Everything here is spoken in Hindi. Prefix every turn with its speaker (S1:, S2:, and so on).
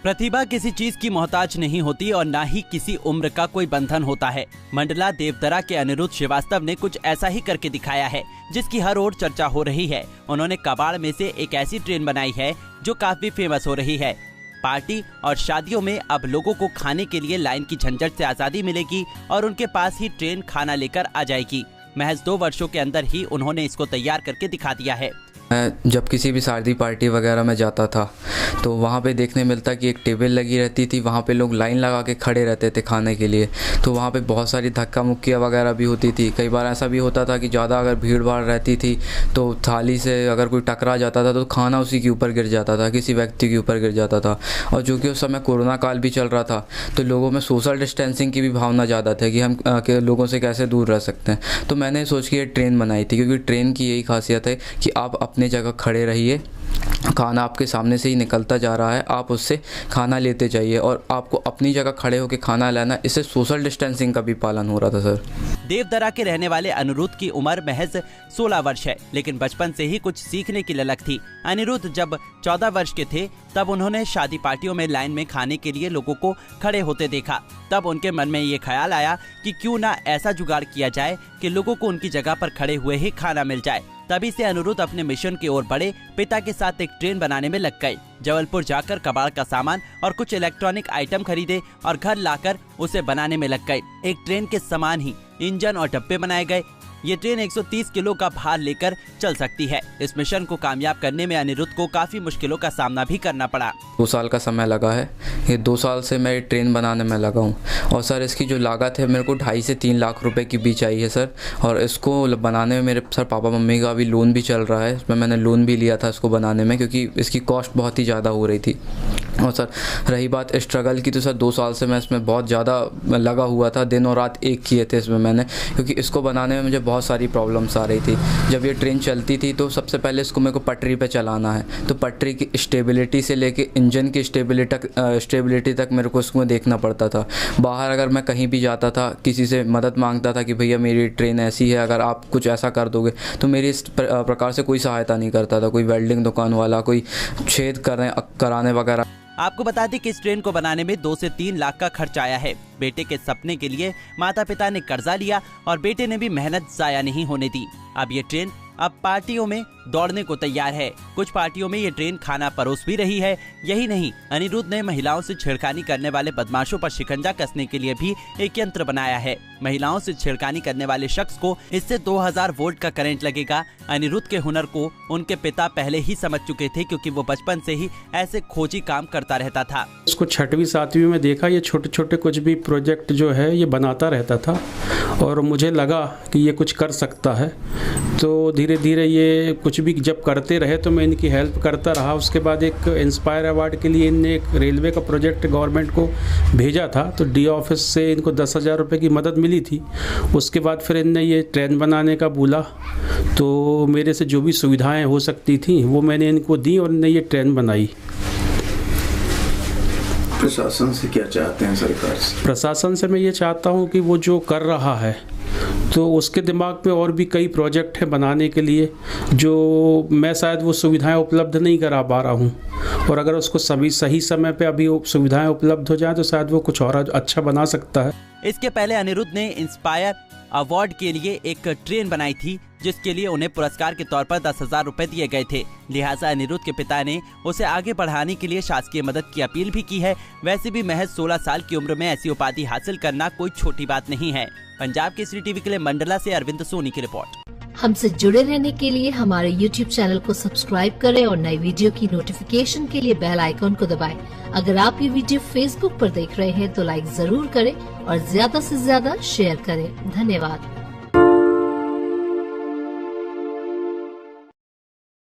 S1: प्रतिभा किसी चीज की मोहताज नहीं होती और ना ही किसी उम्र का कोई बंधन होता है। मंडला देवदरा के अनिरुद्ध श्रीवास्तव ने कुछ ऐसा ही करके दिखाया है जिसकी हर ओर चर्चा हो रही है। उन्होंने कबाड़ में से एक ऐसी ट्रेन बनाई है जो काफी फेमस हो रही है। पार्टी और शादियों में अब लोगों को खाने के लिए लाइन की झंझट से आजादी मिलेगी और उनके पास ही ट्रेन खाना लेकर आ जाएगी। महज 2 वर्षों के अंदर ही उन्होंने इसको तैयार करके दिखा दिया है।
S2: मैं जब किसी भी शादी पार्टी वगैरह में जाता था तो वहाँ पे देखने मिलता कि एक टेबल लगी रहती थी, वहाँ पे लोग लाइन लगा के खड़े रहते थे खाने के लिए। तो वहाँ पे बहुत सारी धक्का मुक्कियाँ वगैरह भी होती थी। कई बार ऐसा भी होता था कि ज़्यादा अगर भीड़ भाड़ रहती थी तो थाली से अगर कोई टकरा जाता था तो खाना उसी के ऊपर गिर जाता था, किसी व्यक्ति के ऊपर गिर जाता था। और जो कि उस समय कोरोना काल भी चल रहा था तो लोगों में सोशल डिस्टेंसिंग की भी भावना ज़्यादा थी कि हम लोगों से कैसे दूर रह सकते हैं। तो मैंने सोच के ये ट्रेन बनाई थी, क्योंकि ट्रेन की यही खासियत है कि आप अपने जगह खड़े रहिए, खाना आपके सामने से ही निकलता जा रहा है, आप उससे खाना लेते जाइए और आपको अपनी जगह खड़े होकर खाना लेना। इससे सोशल डिस्टेंसिंग का भी पालन हो रहा था सर।
S1: देवदरा के रहने वाले अनिरुद्ध की उम्र महज 16 वर्ष है, लेकिन बचपन से ही कुछ सीखने की ललक थी। अनिरुद्ध जब 14 वर्ष के थे तब उन्होंने शादी पार्टियों में लाइन में खाने के लिए लोगों को खड़े होते देखा। तब उनके मन में ये ख्याल आया कि क्यों ना ऐसा जुगाड़ किया जाए कि लोगों को उनकी जगह पर खड़े हुए ही खाना मिल जाए। तभी से अनिरुद्ध अपने मिशन की ओर बढ़े। पिता के साथ एक ट्रेन बनाने में लग गए। जबलपुर जाकर कबाड़ का सामान और कुछ इलेक्ट्रॉनिक आइटम खरीदे और घर लाकर उसे बनाने में लग गए। एक ट्रेन के समान ही इंजन और डब्बे बनाए गए। ये ट्रेन 130 किलो का भार लेकर चल सकती है। इस मिशन को कामयाब करने में अनिरुद्ध को काफी मुश्किलों का सामना भी करना पड़ा।
S2: 2 साल का समय लगा है। ये 2 साल से मैं ट्रेन बनाने में लगा हूँ और सर इसकी जो लागत है मेरे को 2.5 से 3 लाख रुपए के बीच आई है सर। और इसको बनाने में मेरे सर पापा मम्मी का भी लोन भी चल रहा है। इसमें मैंने लोन भी लिया था इसको बनाने में, क्योंकि इसकी कॉस्ट बहुत ही ज़्यादा हो रही थी। और सर रही बात स्ट्रगल की, तो सर 2 साल से मैं इसमें बहुत ज़्यादा लगा हुआ था। दिन और रात एक किए थे इसमें मैंने, क्योंकि इसको बनाने में मुझे बहुत सारी प्रॉब्लम्स आ रही थी। जब ये ट्रेन चलती थी तो सबसे पहले इसको मेरे को पटरी पे चलाना है, तो पटरी की स्टेबिलिटी से लेके इंजन की स्टेबिलिटी तक मेरे को इसको देखना पड़ता था। बाहर अगर मैं कहीं भी जाता था, किसी से मदद मांगता था कि भैया मेरी ट्रेन ऐसी है, अगर आप कुछ ऐसा कर दोगे, तो मेरी इस प्रकार से कोई सहायता नहीं करता था। कोई वेल्डिंग दुकान वाला, कोई छेद कराने वगैरह।
S1: आपको बता दें कि इस ट्रेन को बनाने में 2 से 3 लाख का खर्च आया है। बेटे के सपने के लिए माता पिता ने कर्जा लिया और बेटे ने भी मेहनत जाया नहीं होने दी। अब ये ट्रेन अब पार्टियों में दौड़ने को तैयार है। कुछ पार्टियों में ये ट्रेन खाना परोस भी रही है। यही नहीं, अनिरुद्ध ने महिलाओं से छेड़खानी करने वाले बदमाशों पर शिकंजा कसने के लिए भी एक यंत्र बनाया है। महिलाओं से छेड़खानी करने वाले शख्स को इससे 2000 वोल्ट का करंट लगेगा। अनिरुद्ध के हुनर को उनके पिता पहले ही समझ चुके थे, क्योंकि वो बचपन से ही ऐसे खोजी काम करता रहता था।
S3: उसको 6वीं 7वीं में देखा, ये छोटे छोटे कुछ भी प्रोजेक्ट जो है ये बनाता रहता था और मुझे लगा कि ये कुछ कर सकता है। तो धीरे धीरे ये कुछ भी जब करते रहे तो मैं इनकी हेल्प करता रहा। उसके बाद एक इंस्पायर अवार्ड के लिए इनने एक रेलवे का प्रोजेक्ट गवर्नमेंट को भेजा था, तो डी ऑफिस से इनको 10,000 रुपये की मदद मिली थी। उसके बाद फिर इनने ये ट्रेन बनाने का बोला, तो मेरे से जो भी सुविधाएं हो सकती थी वो मैंने इनको दी और इनने ये ट्रेन बनाई।
S4: प्रशासन से क्या चाहते हैं सरकार से?
S3: प्रशासन से मैं ये चाहता हूँ कि वो जो कर रहा है तो उसके दिमाग में और भी कई प्रोजेक्ट हैं बनाने के लिए, जो मैं शायद वो सुविधाएं उपलब्ध नहीं करा पा रहा हूँ। और अगर उसको सही समय पे अभी सुविधाएं उपलब्ध हो जाए तो शायद वो कुछ और अच्छा बना सकता है।
S1: इसके पहले अनिरुद्ध ने इंस्पायर अवार्ड के लिए एक ट्रेन बनाई थी, जिसके लिए उन्हें पुरस्कार के तौर पर 10,000 रुपए दिए गए थे। लिहाजा अनिरुद्ध के पिता ने उसे आगे बढ़ाने के लिए शासकीय मदद की अपील भी की है। वैसे भी महज 16 साल की उम्र में ऐसी उपाधि हासिल करना कोई छोटी बात नहीं है। पंजाब केसरी टीवी के लिए मंडला से अरविंद सोनी की रिपोर्ट।
S5: हमसे जुड़े रहने के लिए हमारे YouTube चैनल को सब्सक्राइब करें और नई वीडियो की नोटिफिकेशन के लिए बेल आइकॉन को दबाएं। अगर आप ये वीडियो Facebook पर देख रहे हैं तो लाइक जरूर करें और ज्यादा से ज्यादा शेयर करें। धन्यवाद।